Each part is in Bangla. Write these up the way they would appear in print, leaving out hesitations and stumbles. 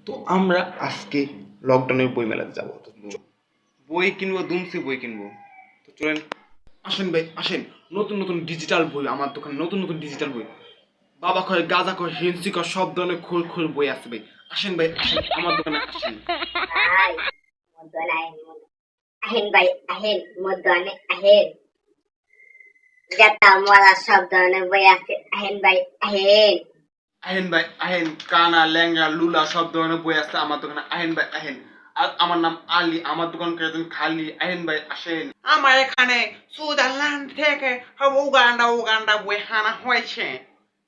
তো আমরা আজকে লকডাউনের বই মেলাতে যাবো। তো বই কিনবো, দুমসি বই কিনবো। তো চলেন, আসেন ভাই আসেন। নতুন নতুন ডিজিটাল বই আমার দোকানে, নতুন নতুন ডিজিটাল বই। বাবা কয়, গাঁজা কয়, হিন্সি কয়, সব ধরনের খোল খোল বই আছে ভাই। আসেন ভাই আসেন, আমার দোকানে আসেন। আহেন ভাই আহেন, মধ্যে আহেন, যাতা মরা সব ধরনের বই আছে। আহেন ভাই আহেন। আহেন ভাই আহেন, কানা ল্যাঙ্গা লুলা সব ধরনের বই আছে আমার দোকানে। আহেন ভাই আহেন। আর আমার নাম আলী, আমার দোকান কেন খালি। আহেন ভাই আসেন। আমার এখানে সুইজারল্যান্ড থেকে সব উগান্ডা উগান্ডা বই আনা হয়েছে।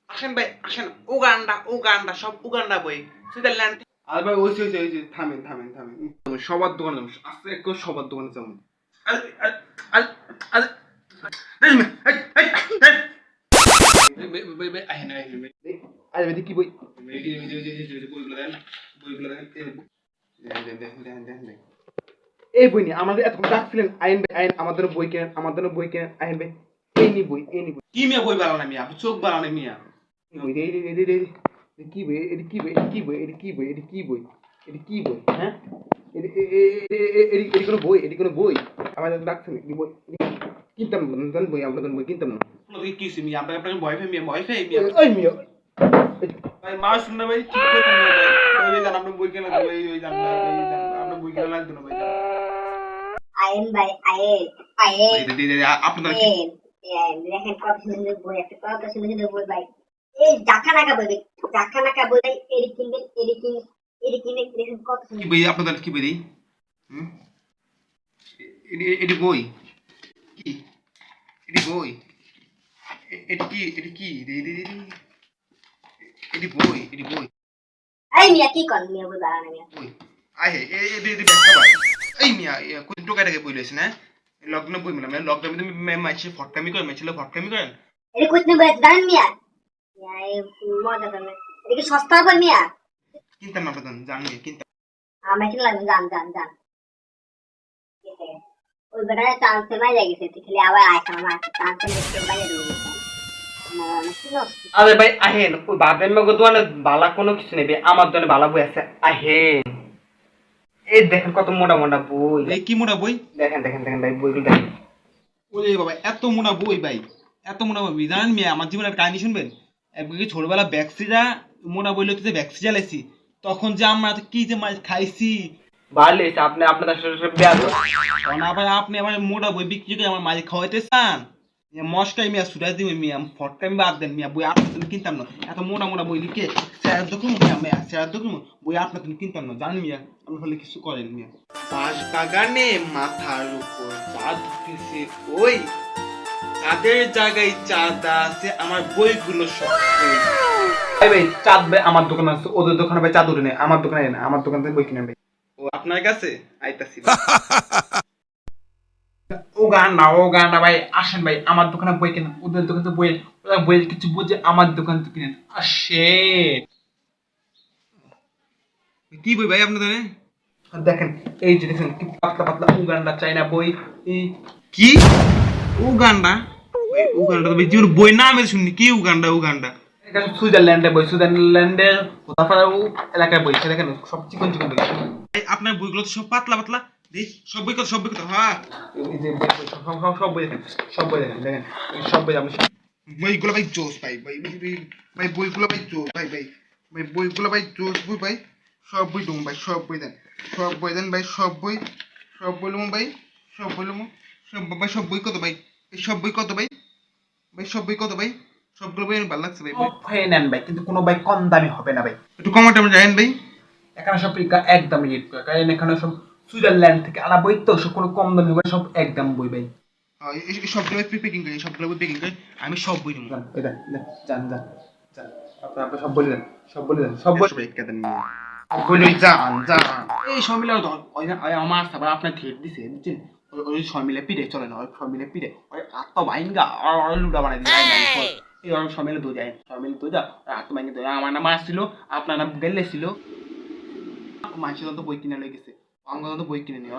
আসেন ভাই আসেন, উগান্ডা উগান্ডা সব উগান্ডা বই, সুইজারল্যান্ড। আর ভাই ওই থামেন থামেন থামেন, সবার দোকানে যাবো আস্তে একটু, সবার দোকানে যাবো। আরে কি বই, বইগুলো দেন, বইগুলো দেন। এই বই নিয়ে আমাদের এত ডাকছিলেন, আইন ভাই আইন, আমাদের বই কেনেন, আমাদের বই কেনেন। আইন ভাই এই নি বই, এই নি বই। কি মিয়া বই বানানো মিয়া, চোখ বানানো মিয়া। বই কি বই, এটা কি বই, এটা কি বই, এটা কি বই, এটা কি বই, এটা কি বই, হ্যাঁ এটি কোনো বই, এটি কোনো বই? আমাদের ডাকছেন কি বই কিনতাম না, বই আপনাদের বই কিনতাম না। কি মিয়া, আপনার ভয় মিয়া, ভয় মিয়া, ওই মিয়া ভাই মাস শুননা ভাই, ঠিক করে না ভাই, ওই জান আপনি বই কেনা ভাই, ওই জান ভাই, আপনি বই কেনা লাগবে না ভাই। আহেন ভাই আহেন আহেন। আপনাদের দেখেন কত সুন্দর বই আছে, কত সুন্দর বই ভাই। এই জাখা নাকা বই, জাখা নাকা বই ভাই। এডি কিনবেন, এডি কিনে দেখেন কত কি সুন্দর বই আপনাদের, কি বই এটি বই কি, এটি বই, এটি কি, এটি কি এটি বই, এটি বই। এই মিয়া কি করেন মিয়া, বই বানানো মিয়া। বই আহে এটি ব্যাখ্যা ভাই। এই মিয়া কোন টোকাটাকে বই লইছেন হ্যাঁ? লকডাউনে বই মেলা, মানে লকডাউনে তুমি মাইছে ফটকামি করেন, মাইছিল ফটকামি করেন। এডি কইতে বই জানেন মিয়া? মিয়া এই মজা করেন। এডি কি সস্তা হবে মিয়া? কিনতাম না আপনাদের, জানি কিনতাম। আমরা কিনলাম, জান ওই বেটা চান্সে বাইরে গেছে, খালি আবার আইসা আমার চান্সে দেখতে বাইরে ঢুকে। আরে ভাই আহেন, ওই বাপের মগ দোয়ানে বালা কোনো কিছু নেবে, আমার দোয়ানে বালা বই আছে। আহেন, এই দেখেন কত মোটা মোটা বই। এই কি মোটা বই, দেখেন দেখেন দেখেন ভাই বইগুলো দেখেন। ওরে বাবা এত মোটা বই ভাই, এত মোটা বই। জানেন মিয়া আমার জীবনের কাহিনী শুনবেন? একবার কি ছোটবেলা ব্যাকসিজা মোটা বই লইতে ব্যাকসিজা লাইছি, তখন যে আমরা কি যে মাছ খাইছি। ভালো হয়েছে আপনি আপনাদের সাথে ব্যাধ। না ভাই আপনি আমার মোটা বই বিক্রি করে আমার মাঝে খাওয়াইতে চান? মস্কাই মিয়া সুরাই দিব মিয়া, ফটকাই বাদ দেন মিয়া, বই আপনার জন্য কিনতাম না। এত মোটা মোটা বই লিখে স্যার দেখুন মিয়া, স্যার দেখুন বই আপনার জন্য কিনতাম না, জানেন মিয়া? আমি হলে কিছু করেন মিয়া। বাঁশ বাগানে মাথার উপর চাঁদ উঠেছে, ওই চাঁদের জায়গায় চাঁদ আছে, আমার বইগুলো সব ভাই ভাই চাঁদ ভাই আমার দোকানে আছে, ওদের দোকানে ভাই চাঁদ উঠে নেই, আমার দোকানে না, আমার দোকান থেকে বই কিনে ভাই। ও আপনার কাছে আইতাছি। ও গান্ডা ভাই আসেন ভাই, আমার দোকানে বই কেনেন, ওদের দোকানে বই, ওরা বই কিছু বুঝে আমার দোকান থেকে কিনেন। আসেন। কি বই ভাই আপনাদের? দেখেন এই যে দেখেন কি পাতলা পাতলা উগান্ডা চাইনা বই। কি উগান্ডা? উগান্ডা তো জীবন বই নামে শুনি, কি উগান্ডা উগান্ডা? এটা সুইজারল্যান্ডের বই, সুইজারল্যান্ডের কোথাফারা এলাকায় বই, সেটা কেন সব চিকন চিকন বই। আপনার বইগুলো তো সব পাতলা পাতলা, সব বই কত, সব বই কত? হ্যাঁ সব বই দেখেন, সব বই দেখেন, দেখেন সব বই আপনি বইগুলো ভাই জোস ভাই, ভাই ভাই বইগুলো ভাই জোস ভাই, ভাই ভাই বইগুলো ভাই জোস বই ভাই, সব বই দেবো ভাই, সব বই দেন, সব বই দেন ভাই, সব বই লুমো ভাই, সব বই লুমো, সব ভাই, সব বই কত ভাই, এই সব বই কত ভাই, ভাই সব বই কত ভাই, সবগুলো বই ভালো লাগছে ভাই। ভাই নেন ভাই, কিন্তু কোনো ভাই কম দামি হবে না ভাই, একটু কম দামে জানেন ভাই। এখানে সব একদম রেট, কারণ এখানে সব সুইজারল্যান্ড থেকে আনা বই তো, সব কোনো কম দামি হবে, সব একদম বই ভাই। সবগুলো প্যাকিং করি, সবগুলো বই প্যাকিং করি, আমি সব বই নেব। যান যান যান যান, আপনি সব বলে দেন, সব বলে দেন, সব বই কেন বলি যান যান। এই সব মিলে আমার সাবা আপনার থিয়েট দিছে বুঝছেন, ওই সব মিলে পিড়ে চলে না, ওই সব মিলে পিড়ে ওই আত্ম বাইঙ্গা আর লুডা বানাই দিছে। এই ওর সব মিলে দো যায়, সব মিলে দো যা আত্ম বাইঙ্গা দো। আমার নাম আসছিল, আপনার নাম গেলে ছিল, মানুষের তো বই কিনে লয়ে গেছে, আমার তো বই কিনে নিয়ে